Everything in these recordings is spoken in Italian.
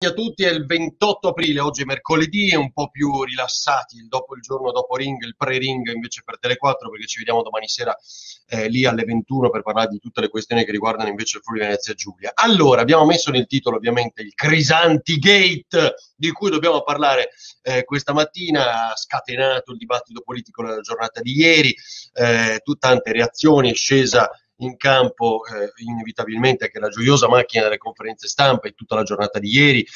A tutti, è il 28 aprile, oggi è mercoledì, un po' più rilassati il giorno dopo Ring, il pre-Ring invece per Tele4, perché ci vediamo domani sera lì alle 21 per parlare di tutte le questioni che riguardano invece il Friuli Venezia Giulia. Allora, abbiamo messo nel titolo ovviamente il Crisanti Gate, di cui dobbiamo parlare questa mattina. Ha scatenato il dibattito politico nella giornata di ieri, tante reazioni, è scesa in campo inevitabilmente anche la gioiosa macchina delle conferenze stampa in tutta la giornata di ieri,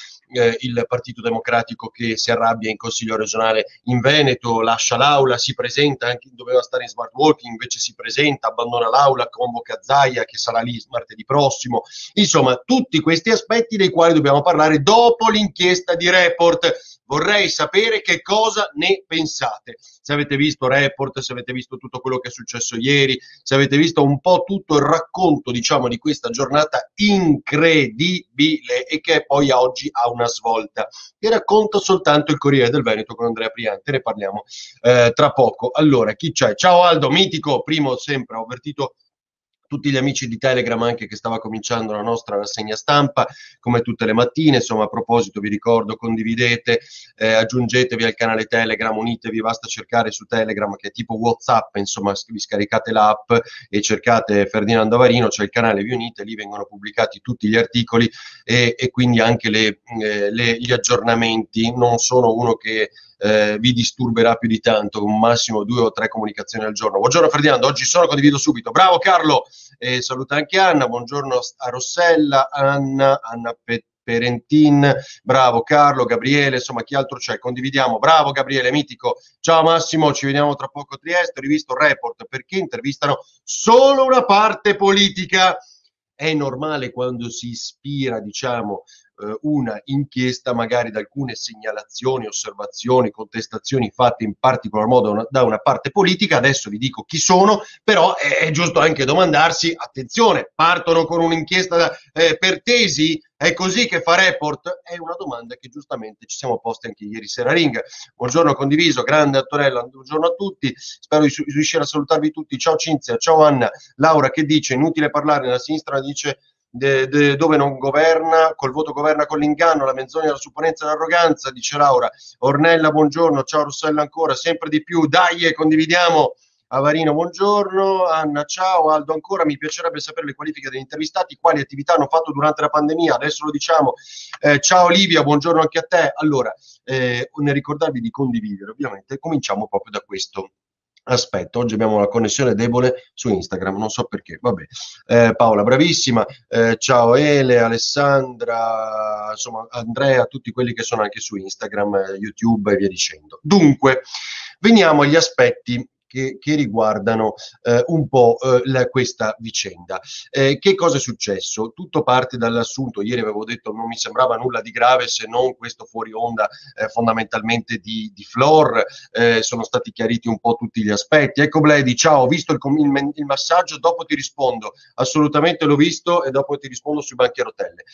il Partito Democratico che si arrabbia in Consiglio regionale in Veneto, lascia l'aula, si presenta, anche doveva stare in smart working, invece si presenta, abbandona l'aula, convoca Zaia che sarà lì martedì prossimo. Insomma, tutti questi aspetti dei quali dobbiamo parlare dopo l'inchiesta di Report. Vorrei sapere che cosa ne pensate. Se avete visto Report, se avete visto tutto quello che è successo ieri, se avete visto un po' tutto il racconto, diciamo, di questa giornata incredibile e che poi oggi ha una svolta. Che racconta soltanto il Corriere del Veneto con Andrea Priante, ne parliamo tra poco. Allora, chi c'è? Ciao Aldo, mitico, primo sempre, ho avvertito tutti gli amici di Telegram anche che stava cominciando la nostra rassegna stampa come tutte le mattine. Insomma, a proposito vi ricordo, condividete, aggiungetevi al canale Telegram, unitevi, basta cercare su Telegram che è tipo WhatsApp, insomma vi scaricate l'app e cercate Ferdinando Avarino, c'è il canale, vi unite, lì vengono pubblicati tutti gli articoli e quindi anche gli aggiornamenti. Non sono uno che vi disturberà più di tanto, con massimo 2 o 3 comunicazioni al giorno. Buongiorno Ferdinando, oggi sono, condivido subito. Bravo Carlo, saluta anche Anna, buongiorno a Rossella, Anna Perentin, bravo Carlo, Gabriele, insomma chi altro c'è? Condividiamo, bravo Gabriele, mitico. Ciao Massimo, ci vediamo tra poco a Trieste. Ho rivisto Report perché intervistano solo una parte politica. È normale quando si ispira, diciamo, una inchiesta magari da alcune segnalazioni, osservazioni, contestazioni fatte in particolar modo da una parte politica. Adesso vi dico chi sono, però è giusto anche domandarsi, attenzione, partono con un'inchiesta per tesi? È così che fa Report? È una domanda che giustamente ci siamo posti anche ieri sera a Ring. Buongiorno condiviso, grande Antonella, buongiorno a tutti, spero di riuscire a salutarvi tutti. Ciao Cinzia, ciao Anna. Laura che dice, inutile parlare, la sinistra dice dove non governa, col voto governa con l'inganno, la menzogna, la supponenza e l'arroganza, dice Laura. Ornella, buongiorno, ciao Rossella ancora, sempre di più, dai, condividiamo. Avarino, buongiorno. Anna, ciao. Aldo, ancora, mi piacerebbe sapere le qualifiche degli intervistati, quali attività hanno fatto durante la pandemia, adesso lo diciamo. Ciao Livia, buongiorno anche a te. Allora, nel ricordarvi di condividere, ovviamente, cominciamo proprio da questo aspetto. Oggi abbiamo una connessione debole su Instagram, non so perché, vabbè. Paola, bravissima, ciao Ele, Alessandra, insomma Andrea, tutti quelli che sono anche su Instagram, YouTube e via dicendo. Dunque, veniamo agli aspetti che riguardano un po' questa vicenda. Che cosa è successo? Tutto parte dall'assunto, ieri avevo detto non mi sembrava nulla di grave se non questo fuori onda fondamentalmente di Flor, sono stati chiariti un po' tutti gli aspetti. Ecco Bledi, ciao, ho visto il massaggio, dopo ti rispondo, assolutamente l'ho visto e dopo ti rispondo sui banchi a rotelle.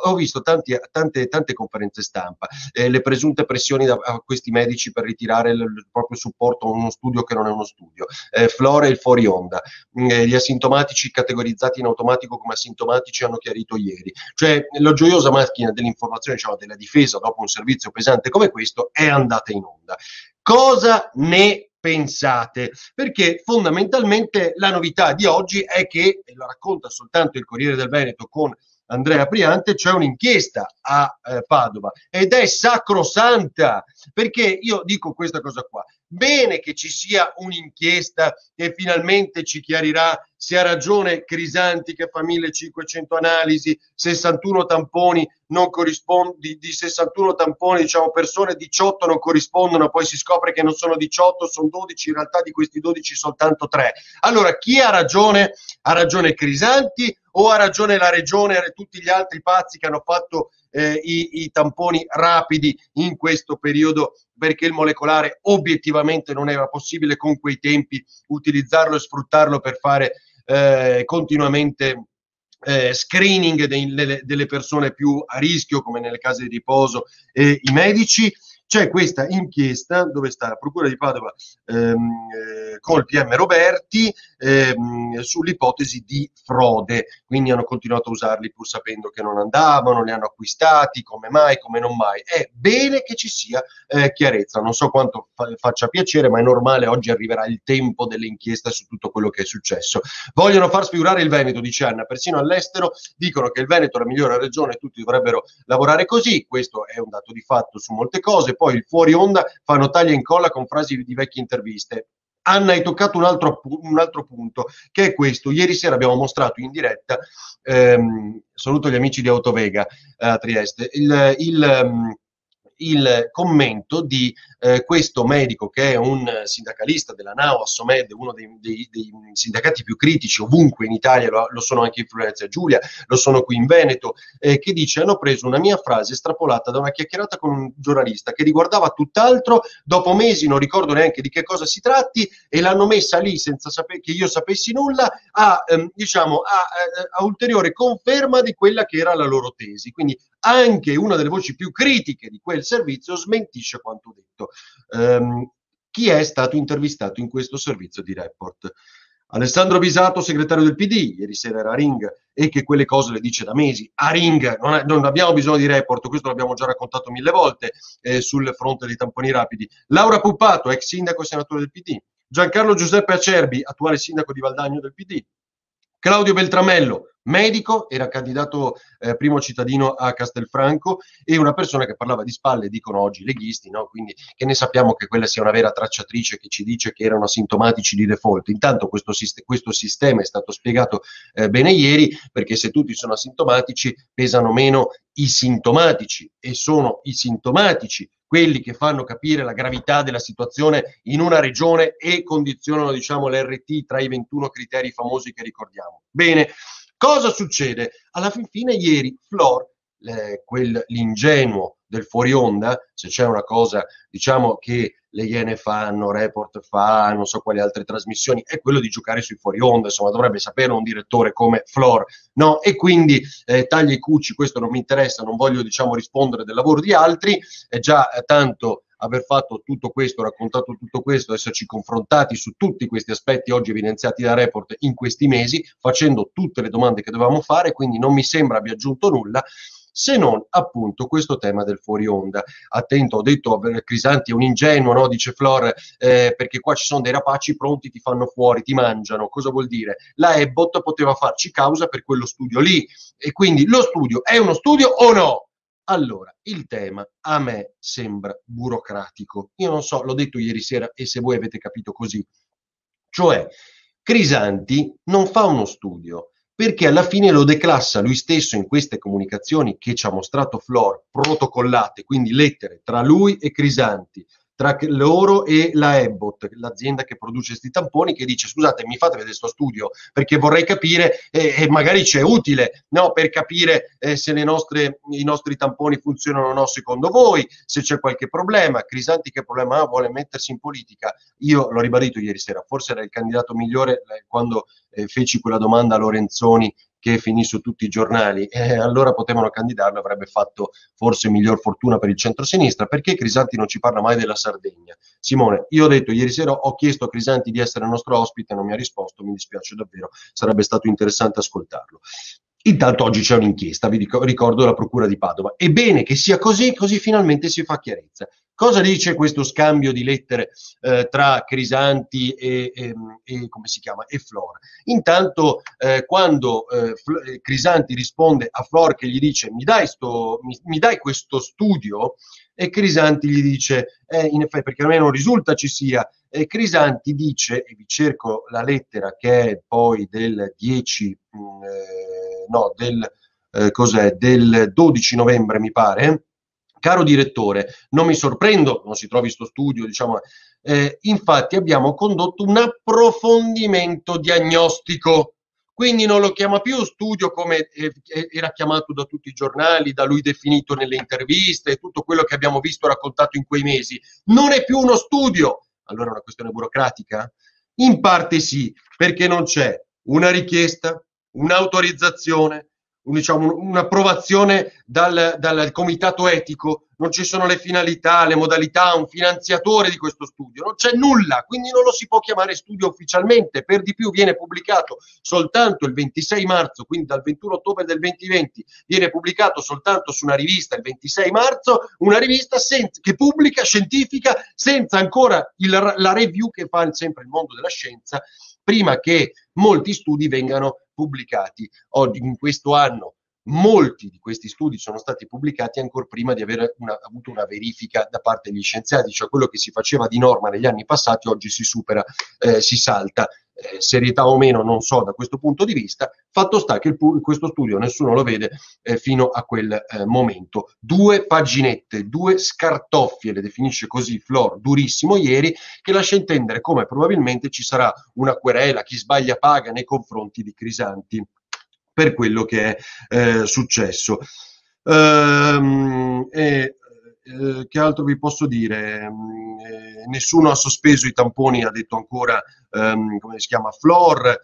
Ho visto tante conferenze stampa, le presunte pressioni a questi medici per ritirare il proprio supporto a uno studio che non è uno studio, Flora e il fuori onda, gli asintomatici categorizzati in automatico come asintomatici hanno chiarito ieri, cioè la gioiosa macchina dell'informazione, diciamo, della difesa dopo un servizio pesante come questo è andata in onda. Cosa ne pensate? Perché fondamentalmente la novità di oggi è che, e la racconta soltanto il Corriere del Veneto con Andrea Priante, c'è un'inchiesta a Padova ed è sacrosanta, perché io dico questa cosa qua, bene che ci sia un'inchiesta che finalmente ci chiarirà se ha ragione Crisanti che fa 1500 analisi, 61 tamponi non corrispondono, di 61 tamponi diciamo persone 18 non corrispondono, poi si scopre che non sono 18, sono 12, in realtà di questi 12 soltanto 3. Allora chi ha ragione? Ha ragione Crisanti o ha ragione la regione e tutti gli altri pazzi che hanno fatto i tamponi rapidi in questo periodo, perché il molecolare obiettivamente non era possibile con quei tempi utilizzarlo e sfruttarlo per fare continuamente screening delle persone più a rischio, come nelle case di riposo i medici. c'è questa inchiesta dove sta la Procura di Padova col PM Roberti sull'ipotesi di frode, quindi hanno continuato a usarli pur sapendo che non andavano, li hanno acquistati, come mai, come non mai. È bene che ci sia chiarezza, non so quanto faccia piacere, ma è normale, oggi arriverà il tempo delle inchieste su tutto quello che è successo. Vogliono far sfigurare il Veneto, dice Anna, persino all'estero dicono che il Veneto è la migliore regione e tutti dovrebbero lavorare così, questo è un dato di fatto su molte cose, poi il fuori onda fanno taglia e incolla con frasi di vecchie interviste. Anna, hai toccato un altro punto, che è questo. Ieri sera abbiamo mostrato in diretta, saluto gli amici di Autovega a Trieste, il commento di questo medico che è un sindacalista della NAO Assomed, uno dei sindacati più critici ovunque in Italia, lo sono anche in Friuli Giulia, lo sono qui in Veneto, che dice: hanno preso una mia frase estrapolata da una chiacchierata con un giornalista che riguardava tutt'altro, dopo mesi non ricordo neanche di che cosa si tratti, e l'hanno messa lì senza che io sapessi nulla a ulteriore conferma di quella che era la loro tesi. Quindi anche una delle voci più critiche di quel servizio smentisce quanto detto. Chi è stato intervistato in questo servizio di report? Alessandro Bisato, segretario del PD, ieri sera era a Ring e che quelle cose le dice da mesi. A Ring non abbiamo bisogno di report, questo l'abbiamo già raccontato 1000 volte sul fronte dei tamponi rapidi. Laura Puppato, ex sindaco e senatore del PD. Giancarlo Giuseppe Acerbi, attuale sindaco di Valdagno del PD. Claudio Beltramello, medico, era candidato primo cittadino a Castelfranco e una persona che parlava di spalle, dicono oggi i leghisti, no? Quindi che ne sappiamo che quella sia una vera tracciatrice che ci dice che erano asintomatici di default. Intanto questo sistema è stato spiegato bene ieri, perché se tutti sono asintomatici pesano meno i sintomatici, e sono i sintomatici quelli che fanno capire la gravità della situazione in una regione e condizionano, diciamo, l'RT tra i 21 criteri famosi che ricordiamo. Bene, cosa succede? Alla fin fine ieri Flor, l'ingenuo del fuori onda, se c'è una cosa, diciamo, che le Iene fanno, Report fa, non so quali altre trasmissioni, è quello di giocare sui fuori onda, insomma dovrebbe sapere un direttore come Flor, no? E quindi taglia i cucci, questo non mi interessa, non voglio, diciamo, rispondere del lavoro di altri, è già tanto aver fatto tutto questo, raccontato tutto questo, esserci confrontati su tutti questi aspetti oggi evidenziati da Report in questi mesi, facendo tutte le domande che dovevamo fare, quindi non mi sembra abbia aggiunto nulla, se non appunto questo tema del fuori onda. Attento, ho detto Crisanti è un ingenuo, no? Dice Flor, perché qua ci sono dei rapaci pronti, ti fanno fuori, ti mangiano. Cosa vuol dire? La Ebbot poteva farci causa per quello studio lì, e quindi lo studio è uno studio o no? Allora, il tema a me sembra burocratico. Io non so, l'ho detto ieri sera e se voi avete capito così. Cioè, Crisanti non fa uno studio, perché alla fine lo declassa lui stesso in queste comunicazioni che ci ha mostrato Flor, protocollate, quindi lettere tra lui e Crisanti, tra loro e la Ebbot, l'azienda che produce questi tamponi, che dice: scusate, mi fate vedere questo studio perché vorrei capire, e magari c'è utile, no, per capire se i nostri tamponi funzionano o no secondo voi, se c'è qualche problema. Crisanti che problema ha? Vuole mettersi in politica? Io l'ho ribadito ieri sera, forse era il candidato migliore quando feci quella domanda a Lorenzoni che finì su tutti i giornali, allora potevano candidarlo, avrebbe fatto forse miglior fortuna per il centro-sinistra. Perché Crisanti non ci parla mai della Sardegna? Simone, io ho detto ieri sera, ho chiesto a Crisanti di essere nostro ospite, non mi ha risposto, mi dispiace davvero, sarebbe stato interessante ascoltarlo. Intanto oggi c'è un'inchiesta, vi ricordo, la Procura di Padova. È bene che sia così, così finalmente si fa chiarezza. Cosa dice questo scambio di lettere tra Crisanti e come si chiama? E Flor? Intanto quando Crisanti risponde a Flor che gli dice: mi dai questo studio? E Crisanti gli dice: in effetti, perché a me non risulta ci sia. E Crisanti dice, e vi cerco la lettera che è poi del 10, no, del 12 novembre mi pare. Caro direttore, non mi sorprendo, non si trovi sto studio, diciamo, infatti abbiamo condotto un approfondimento diagnostico, quindi non lo chiama più studio come era chiamato da tutti i giornali, da lui definito nelle interviste e tutto quello che abbiamo visto raccontato in quei mesi. Non è più uno studio. Allora è una questione burocratica? In parte sì, perché non c'è una richiesta, un'autorizzazione, diciamo, un'approvazione dal comitato etico, non ci sono le finalità, le modalità, un finanziatore di questo studio, non c'è nulla, quindi non lo si può chiamare studio ufficialmente, per di più viene pubblicato soltanto il 26 marzo, quindi dal 21 ottobre del 2020 viene pubblicato soltanto su una rivista il 26 marzo, una rivista che pubblica scientifica senza ancora la review che fa sempre il mondo della scienza prima che molti studi vengano pubblicati. Oggi, in questo anno, molti di questi studi sono stati pubblicati ancora prima di aver avuto una verifica da parte degli scienziati, cioè quello che si faceva di norma negli anni passati oggi si supera, si salta. Serietà o meno non so da questo punto di vista, fatto sta che questo studio nessuno lo vede fino a quel momento. 2 paginette, 2 scartoffie, le definisce così Flor, durissimo ieri, che lascia intendere come probabilmente ci sarà una querela, chi sbaglia paga nei confronti di Crisanti per quello che è successo. Che altro vi posso dire? Nessuno ha sospeso i tamponi, ha detto ancora, come si chiama, Flor.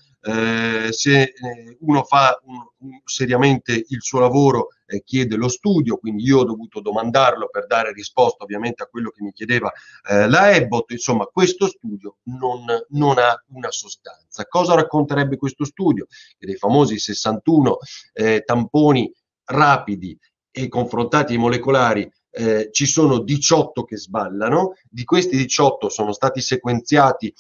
Se uno fa seriamente il suo lavoro, chiede lo studio, quindi io ho dovuto domandarlo per dare risposta ovviamente a quello che mi chiedeva la Ebbot. Insomma, questo studio non ha una sostanza. Cosa racconterebbe questo studio? Che dei famosi 61 tamponi rapidi e confrontati ai molecolari ci sono 18 che sballano, di questi 18 sono stati sequenziati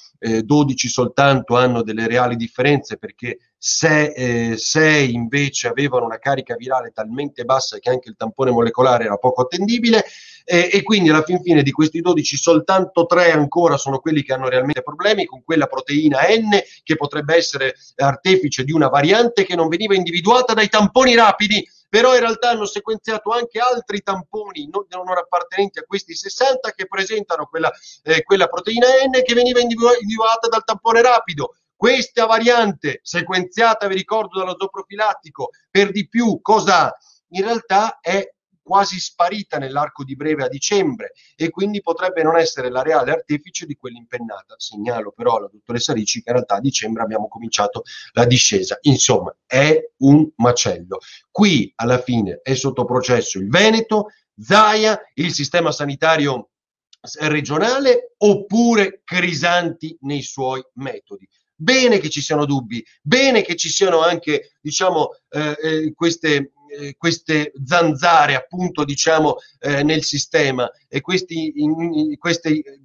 12 soltanto hanno delle reali differenze perché 6 invece avevano una carica virale talmente bassa che anche il tampone molecolare era poco attendibile e quindi alla fin fine di questi 12 soltanto 3 ancora sono quelli che hanno realmente problemi con quella proteina N che potrebbe essere artefice di una variante che non veniva individuata dai tamponi rapidi, però in realtà hanno sequenziato anche altri tamponi non appartenenti a questi 60 che presentano quella proteina N che veniva individuata dal tampone rapido. Questa variante sequenziata, vi ricordo, dallo zooprofilattico, per di più cosa in realtà è quasi sparita nell'arco di breve a dicembre e quindi potrebbe non essere la reale artefice di quell'impennata. Segnalo però alla dottoressa Ricci che in realtà a dicembre abbiamo cominciato la discesa. Insomma, è un macello. Qui alla fine è sotto processo il Veneto, Zaia, il sistema sanitario regionale oppure Crisanti nei suoi metodi. Bene che ci siano dubbi, bene che ci siano anche, diciamo, queste zanzare appunto diciamo nel sistema e questi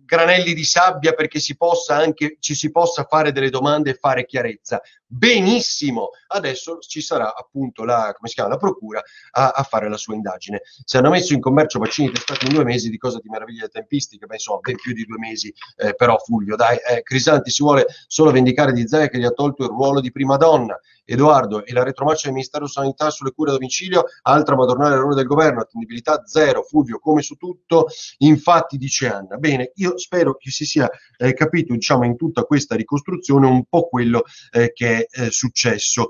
granelli di sabbia perché ci si possa fare delle domande e fare chiarezza. Benissimo, adesso ci sarà appunto la procura a fare la sua indagine. Se hanno messo in commercio vaccini testati in 2 mesi, di cosa ti meraviglia le tempistiche? Beh, insomma, ben più di 2 mesi, però Fulvio, dai, Crisanti si vuole solo vendicare di Zaia che gli ha tolto il ruolo di prima donna. Edoardo, e la retromarcia del Ministero Sanità sulle cure a domicilio, altra madornale errore del governo, attendibilità zero, Fulvio, come su tutto, infatti dice Anna. Bene, io spero che si sia capito, diciamo, in tutta questa ricostruzione un po' quello che è successo.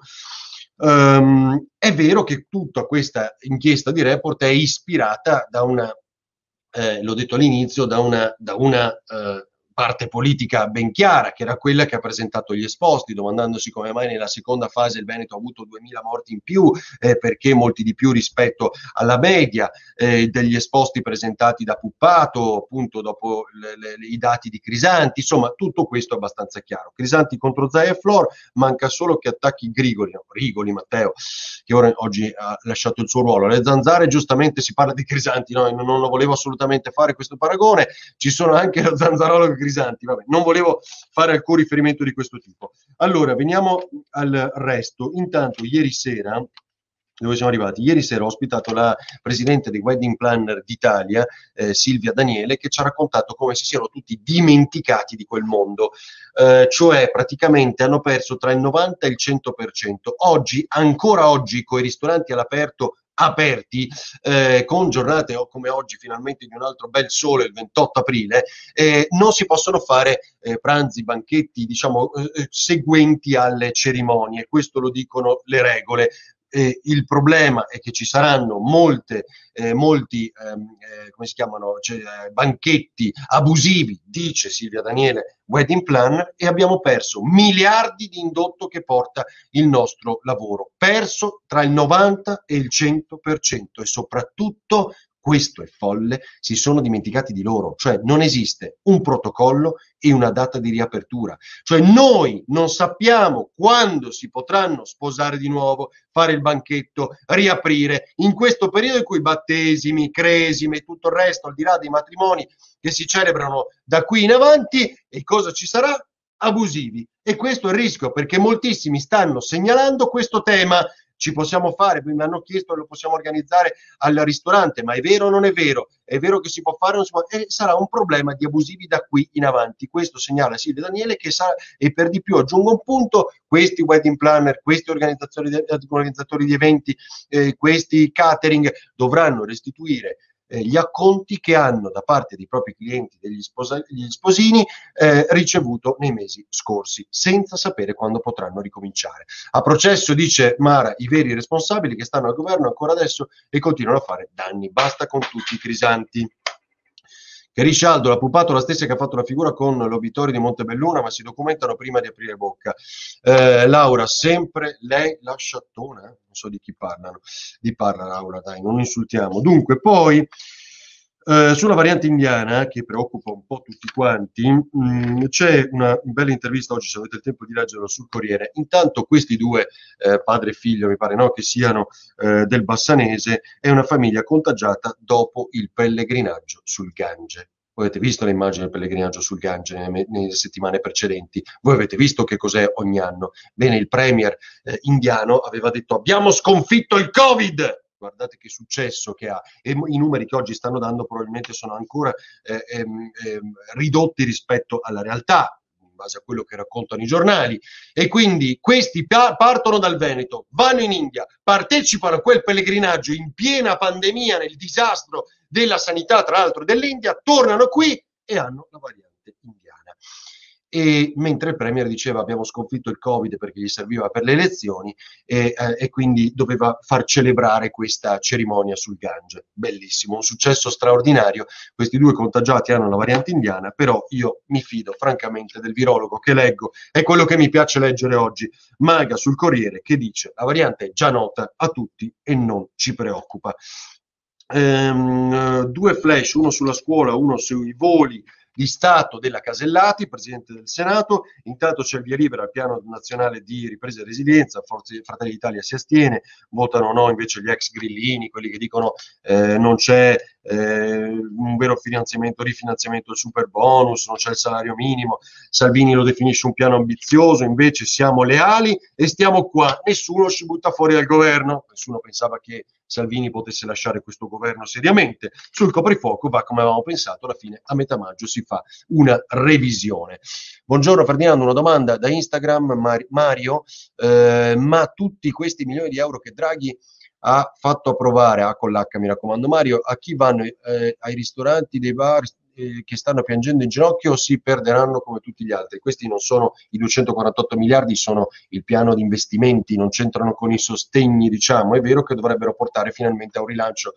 È vero che tutta questa inchiesta di Report è ispirata da una, l'ho detto all'inizio, da una parte politica ben chiara, che era quella che ha presentato gli esposti, domandandosi come mai nella seconda fase il Veneto ha avuto 2000 morti in più, perché molti di più rispetto alla media, degli esposti presentati da Puppato, appunto dopo i dati di Crisanti, insomma tutto questo è abbastanza chiaro. Crisanti contro Zaia e Flor, manca solo che attacchi Rigoli Matteo, che oggi ha lasciato il suo ruolo. Le zanzare, giustamente si parla di Crisanti, no? Non lo volevo assolutamente fare questo paragone, ci sono anche lo zanzarolo Crisanti, vabbè, non volevo fare alcun riferimento di questo tipo. Allora, veniamo al resto. Intanto, ieri sera, dove siamo arrivati? Ieri sera ho ospitato la presidente dei Wedding Planner d'Italia, Silvia Daniele, che ci ha raccontato come si siano tutti dimenticati di quel mondo, cioè praticamente hanno perso tra il 90 e il 100%. Oggi, ancora oggi, con i ristoranti all'aperto aperti, con giornate come oggi finalmente di un altro bel sole il 28 aprile, non si possono fare pranzi, banchetti, diciamo, seguenti alle cerimonie. Questo lo dicono le regole. il problema è che ci saranno molti come si chiamano, cioè, banchetti abusivi, dice Silvia Daniele, wedding planner, e abbiamo perso miliardi di indotto che porta il nostro lavoro, perso tra il 90 e il 100%, e soprattutto, questo è folle, si sono dimenticati di loro, cioè non esiste un protocollo e una data di riapertura, cioè noi non sappiamo quando si potranno sposare di nuovo, fare il banchetto, riaprire, in questo periodo in cui battesimi, cresime e tutto il resto, al di là dei matrimoni che si celebrano da qui in avanti, e cosa ci sarà? Abusivi. E questo è il rischio, perché moltissimi stanno segnalando questo tema. Ci possiamo fare, mi hanno chiesto, lo possiamo organizzare al ristorante, ma è vero o non è vero? È vero che si può fare o non si può? E sarà un problema di abusivi da qui in avanti. Questo segnala Silvia Daniele, che sa, e per di più aggiungo un punto: questi wedding planner, questi organizzatori di eventi, questi catering dovranno restituire gli acconti che hanno da parte dei propri clienti, degli sposini, ricevuto nei mesi scorsi, senza sapere quando potranno ricominciare. A processo, dice Mara, i veri responsabili che stanno al governo ancora adesso e continuano a fare danni. Basta con tutti i crisanti. Riscialdo, la pupato la stessa che ha fatto la figura con l'obitorio di Montebelluna, ma si documentano prima di aprire bocca. Laura, sempre lei la sciattona, non so di chi parlano, di parla Laura, dai, non insultiamo. Dunque, poi sulla variante indiana, che preoccupa un po' tutti quanti, c'è una bella intervista oggi, se avete il tempo di leggerlo, sul Corriere. Intanto questi due, padre e figlio, mi pare, no, che siano del Bassanese, è una famiglia contagiata dopo il pellegrinaggio sul Gange. Voi avete visto le immagini del pellegrinaggio sul Gange nelle settimane precedenti? Voi avete visto che cos'è ogni anno? Bene, il premier indiano aveva detto: abbiamo sconfitto il Covid! Guardate che successo che ha, e i numeri che oggi stanno dando probabilmente sono ancora ridotti rispetto alla realtà, in base a quello che raccontano i giornali. E quindi questi partono dal Veneto, vanno in India, partecipano a quel pellegrinaggio in piena pandemia, nel disastro della sanità, tra l'altro, dell'India, tornano qui e hanno la variante indiana. E mentre il premier diceva: abbiamo sconfitto il Covid perché gli serviva per le elezioni, e quindi doveva far celebrare questa cerimonia sul Gange. Bellissimo, un successo straordinario. Questi due contagiati hanno la variante indiana, però io mi fido francamente del virologo che leggo, è quello che mi piace leggere oggi, Maga, sul Corriere, che dice: la variante è già nota a tutti e non ci preoccupa. Due flash, uno sulla scuola, uno sui voli di Stato della Casellati, Presidente del Senato. Intanto c'è il via libera al piano nazionale di ripresa e resilienza, Fratelli d'Italia si astiene, votano no invece gli ex grillini, quelli che dicono non c'è un vero rifinanziamento del super bonus, non c'è il salario minimo. Salvini lo definisce un piano ambizioso, invece siamo leali e stiamo qua, nessuno ci butta fuori dal governo, nessuno pensava che Salvini potesse lasciare questo governo seriamente. Sul coprifuoco va come avevamo pensato, alla fine a metà maggio si fa una revisione. Buongiorno Ferdinando, una domanda da Instagram, Mario, ma tutti questi milioni di euro che Draghi ha fatto approvare, con l'H mi raccomando Mario, a chi vanno? Ai ristoranti, dei bar che stanno piangendo in ginocchio, o si perderanno come tutti gli altri? Questi non sono i 248 miliardi, sono il piano di investimenti, non c'entrano con i sostegni, diciamo. È vero che dovrebbero portare finalmente a un rilancio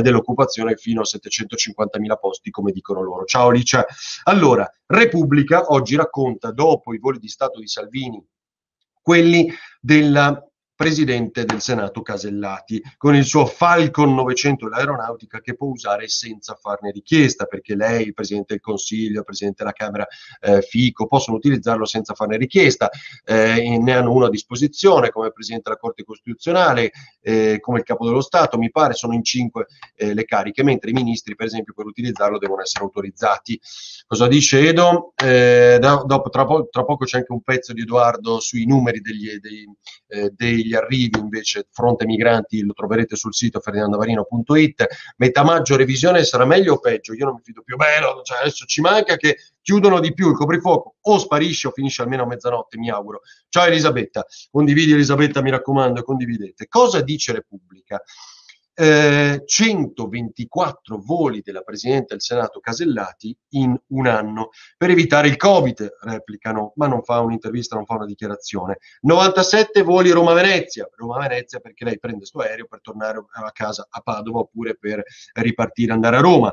dell'occupazione fino a 750.000 posti, come dicono loro. Ciao Licia. Allora, Repubblica oggi racconta, dopo i voli di Stato di Salvini, quelli della Presidente del Senato Casellati, con il suo Falcon 900 dell'aeronautica, che può usare senza farne richiesta, perché lei, il Presidente del Consiglio, il Presidente della Camera Fico, possono utilizzarlo senza farne richiesta. Ne hanno uno a disposizione come Presidente della Corte Costituzionale, come il Capo dello Stato, mi pare sono in 5 le cariche, mentre i ministri, per esempio, per utilizzarlo devono essere autorizzati. Cosa dice Edo? Tra poco c'è anche un pezzo di Edoardo sui numeri degli arrivi, invece fronte migranti, lo troverete sul sito ferdinandovarino.it. Metà maggio revisione, sarà meglio o peggio? Io non mi fido più. Cioè adesso ci manca che chiudono di più il coprifuoco, o sparisce o finisce almeno a mezzanotte, mi auguro. Ciao Elisabetta, condividi Elisabetta, mi raccomando, condividete. Cosa dice Repubblica? 124 voli della Presidente del Senato Casellati in un anno per evitare il Covid, replicano, ma non fa un'intervista, non fa una dichiarazione. 97 voli Roma-Venezia, Roma-Venezia perché lei prende sto aereo per tornare a casa a Padova oppure per ripartire, andare a Roma.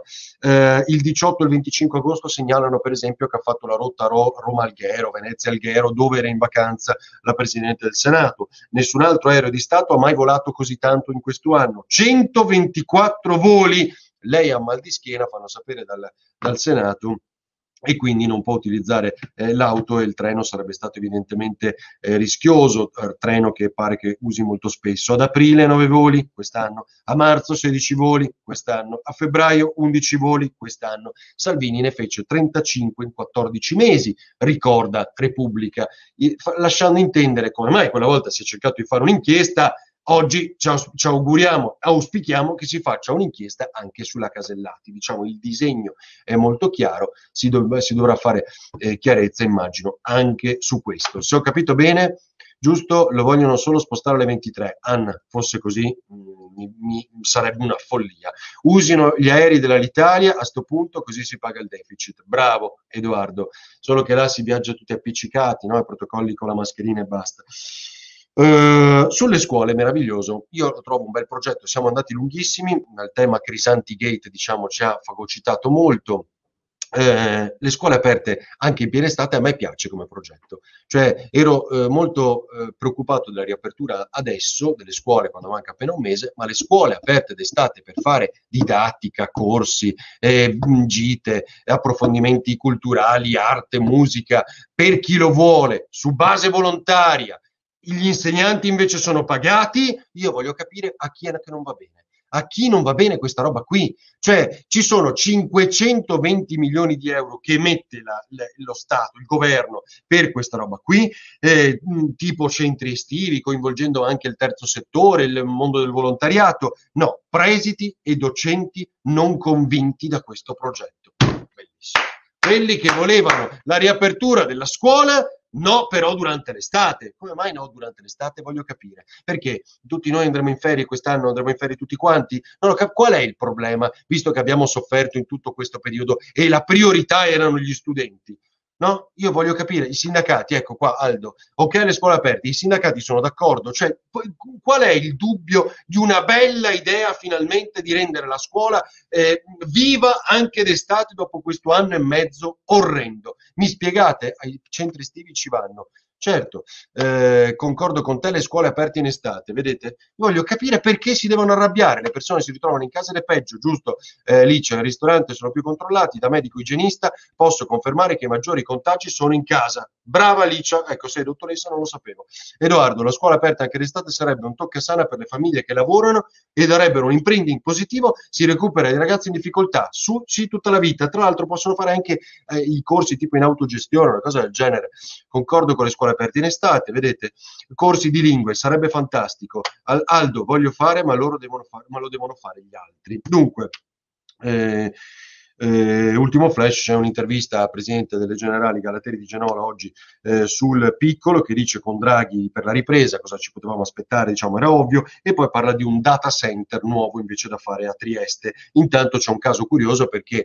Il 18 e il 25 agosto segnalano per esempio che ha fatto la rotta Roma-Alghero, Venezia-Alghero, dove era in vacanza la Presidente del Senato. Nessun altro aereo di Stato ha mai volato così tanto in questo anno. 124 voli, lei ha mal di schiena, fanno sapere dal Senato, e quindi non può utilizzare l'auto, e il treno sarebbe stato evidentemente rischioso, treno che pare che usi molto spesso. Ad aprile 9 voli quest'anno, a marzo 16 voli quest'anno, a febbraio 11 voli quest'anno. Salvini ne fece 35 in 14 mesi, ricorda Repubblica, lasciando intendere come mai quella volta si è cercato di fare un'inchiesta. Oggi ci auguriamo, auspichiamo che si faccia un'inchiesta anche sulla Casellati. Diciamo, il disegno è molto chiaro, si dovrà fare chiarezza, immagino, anche su questo. Se ho capito bene, giusto, lo vogliono solo spostare alle 23. Anna, fosse così, sarebbe una follia. Usino gli aerei dell'Alitalia a sto punto, così si paga il deficit. Bravo, Edoardo. Solo che là si viaggia tutti appiccicati, no? I protocolli con la mascherina e basta. Sulle scuole, meraviglioso, io lo trovo un bel progetto, siamo andati lunghissimi, il tema Crisanti Gate diciamo ci ha fagocitato molto. Le scuole aperte anche in piena estate a me piace come progetto, cioè ero molto preoccupato della riapertura adesso delle scuole quando manca appena un mese, ma le scuole aperte d'estate per fare didattica, corsi, gite, approfondimenti culturali, arte, musica, per chi lo vuole, su base volontaria. Gli insegnanti invece sono pagati, io voglio capire a chi è che non va bene. A chi non va bene questa roba qui? Cioè, ci sono 520 milioni di euro che mette lo Stato, il governo, per questa roba qui, tipo centri estivi, coinvolgendo anche il terzo settore, il mondo del volontariato. No, presidi e docenti non convinti da questo progetto. Bellissimo. Quelli che volevano la riapertura della scuola, no, però durante l'estate. Come mai no durante l'estate? Voglio capire. Perché tutti noi andremo in ferie quest'anno, andremo in ferie tutti quanti? Non ho qual è il problema, visto che abbiamo sofferto in tutto questo periodo e la priorità erano gli studenti? No? Io voglio capire, i sindacati, ecco qua Aldo, ok le scuole aperte, i sindacati sono d'accordo, cioè qual è il dubbio di una bella idea finalmente di rendere la scuola viva anche d'estate dopo questo anno e mezzo orrendo? Mi spiegate? Ai centri estivi ci vanno. Certo, concordo con te, le scuole aperte in estate, vedete? Voglio capire perché si devono arrabbiare, le persone si ritrovano in casa ed è peggio, giusto? Lì c'è il ristorante, sono più controllati, da medico igienista posso confermare che i maggiori contagi sono in casa. Brava Licia, ecco, sei dottoressa, non lo sapevo. Edoardo, la scuola aperta anche d'estate sarebbe un toccasana per le famiglie che lavorano e darebbero un imprinting positivo, si recupera i ragazzi in difficoltà, sì, tutta la vita. Tra l'altro possono fare anche i corsi tipo in autogestione, una cosa del genere. Concordo con le scuole aperte in estate, vedete, corsi di lingue, sarebbe fantastico. Aldo, voglio fare, ma loro devono fare, ma lo devono fare gli altri. Dunque, ultimo flash, c'è un'intervista al presidente delle Generali Galateri di Genola oggi sul piccolo, che dice con Draghi per la ripresa, cosa ci potevamo aspettare, diciamo era ovvio, e poi parla di un data center nuovo invece da fare a Trieste. Intanto c'è un caso curioso perché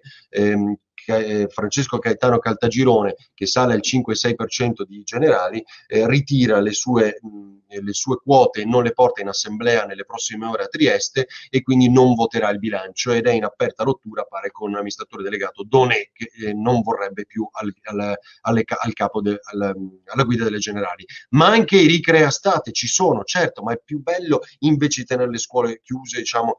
Francesco Gaetano Caltagirone, che sale al 5-6% di Generali, ritira le sue quote e non le porta in assemblea nelle prossime ore a Trieste e quindi non voterà il bilancio ed è in aperta rottura, pare, con l'amministratore delegato Donè, che non vorrebbe più alla guida delle Generali. Ma anche i ricrea state ci sono, certo, ma è più bello invece di tenere le scuole chiuse, diciamo,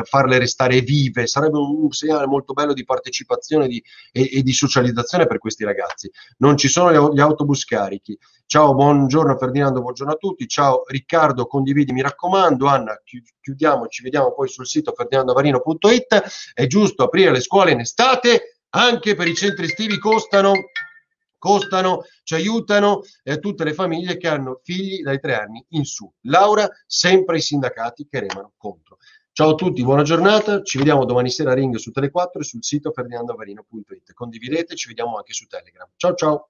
farle restare vive, sarebbe un segnale molto bello di partecipazione e di socializzazione per questi ragazzi. Non ci sono gli autobus carichi. Ciao, buongiorno Ferdinando, buongiorno a tutti. Ciao Riccardo, condividi, mi raccomando. Anna, chiudiamo, ci vediamo poi sul sito ferdinandovarino.it. È giusto aprire le scuole in estate, anche per i centri estivi costano, ci aiutano tutte le famiglie che hanno figli dai 3 anni in su. Laura, sempre i sindacati che remano contro. Ciao a tutti, buona giornata, ci vediamo domani sera a Ring su Tele4 e sul sito ferdinandovarino.it. Condividete, ci vediamo anche su Telegram. Ciao ciao!